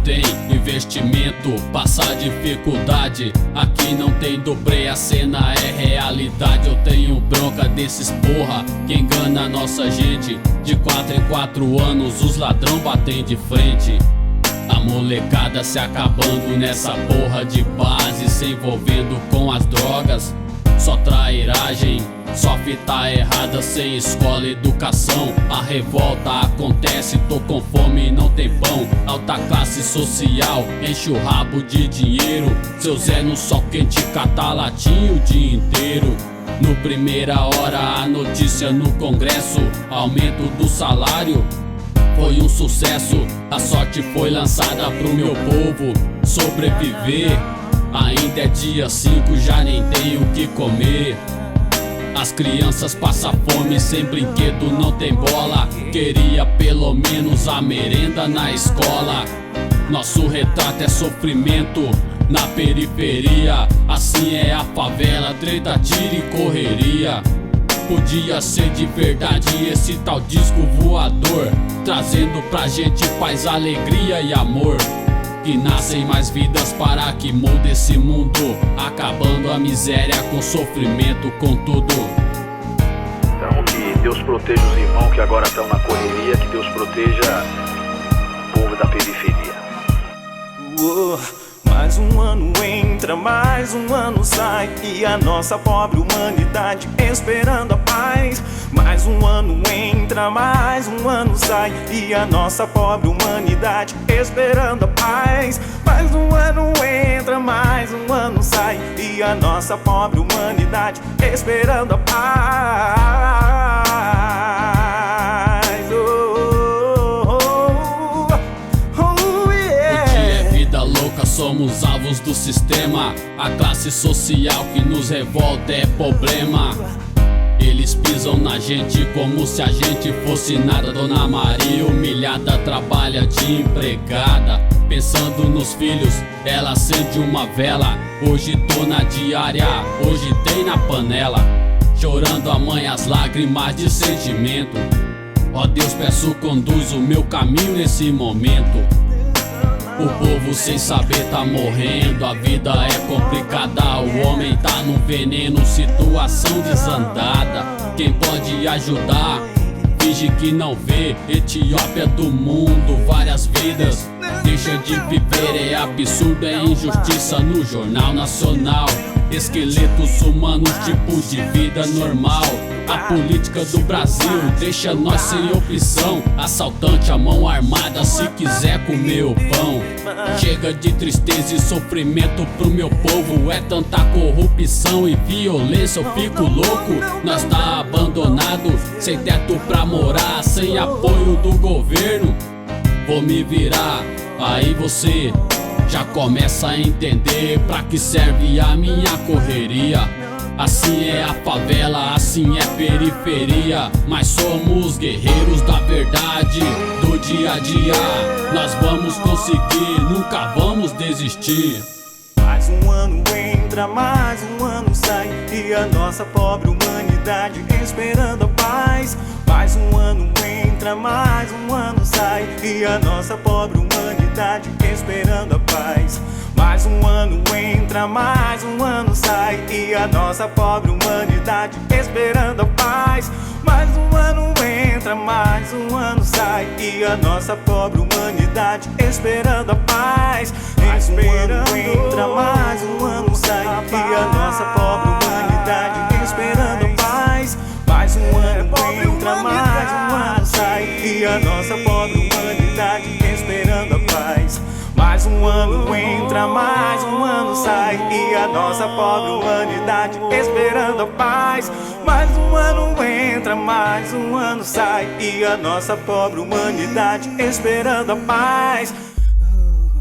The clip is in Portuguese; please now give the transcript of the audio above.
tem investimento, passa dificuldade. Aqui não tem dobrê, a cena é realidade. Eu tenho bronca desses porra que engana a nossa gente. De 4 em 4 anos os ladrão batem de frente. A molecada se acabando nessa porra de base, se envolvendo com as drogas. Só trairagem, só fita errada, sem escola, educação. A revolta acontece, tô com fome e não tem pão. Alta classe social, enche o rabo de dinheiro. Seu Zé no sol quente cata latinho o dia inteiro. No primeira hora a notícia no Congresso, aumento do salário foi um sucesso. A sorte foi lançada pro meu povo sobreviver. Ainda é dia 5, já nem tenho o que comer. As crianças passam fome, sem brinquedo, não tem bola. Queria pelo menos a merenda na escola. Nosso retrato é sofrimento na periferia. Assim é a favela, treta, tiro e correria. Podia ser de verdade esse tal disco voador, trazendo pra gente paz, alegria e amor. Que nascem mais vidas para que mude esse mundo, acabando a miséria com sofrimento, com tudo. Então que Deus proteja os irmãos que agora estão na correria, que Deus proteja o povo da periferia. Mais um ano entra, mais um ano sai, e a nossa pobre humanidade esperando a paz. Mais um ano entra, mais um ano sai, e a nossa pobre humanidade esperando a paz. Mais um ano entra, mais um ano sai, e a nossa pobre humanidade esperando a paz. Somos alvos do sistema, a classe social que nos revolta é problema. Eles pisam na gente como se a gente fosse nada. Dona Maria humilhada trabalha de empregada, pensando nos filhos, ela acende uma vela. Hoje tô na diária, hoje tem na panela, chorando a mãe as lágrimas de sentimento. Ó Deus, peço, conduz o meu caminho nesse momento. O povo sem saber tá morrendo, a vida é complicada. O homem tá no veneno, situação desandada. Quem pode ajudar? Finge que não vê. Etiópia do mundo, várias vidas deixa de viver, é absurdo, é injustiça no Jornal Nacional. Esqueletos humanos, tipo de vida normal. A política do Brasil deixa nós sem opção. Assaltante, a mão armada, se quiser comer o pão. Chega de tristeza e sofrimento pro meu povo. É tanta corrupção e violência, eu fico louco. Nós tá abandonado, sem teto pra morar, sem apoio do governo. Vou me virar, aí você já começa a entender pra que serve a minha correria. Assim é a favela, assim é periferia. Mas somos guerreiros da verdade, do dia a dia. Nós vamos conseguir, nunca vamos desistir. Mais um ano entra, mais um ano sai, e a nossa pobre humanidade esperando a paz. Mais um ano entra, mais um ano sai, e a nossa pobre humanidade esperando a paz. Mais um ano entra, mais um ano sai, e a nossa pobre humanidade esperando a paz. Mais um ano entra, mais um ano sai, e a nossa pobre humanidade esperando a paz. Mais um ano entra, mais um ano sai, e a nossa pobre humanidade esperando a paz. Mais um ano entra, mais um ano sai, e a nossa pobre humanidade esperando a paz. Mais um ano entra, mais um ano sai, e a nossa pobre humanidade esperando a paz. Mais um ano entra, mais um ano sai, e a nossa pobre humanidade esperando a paz.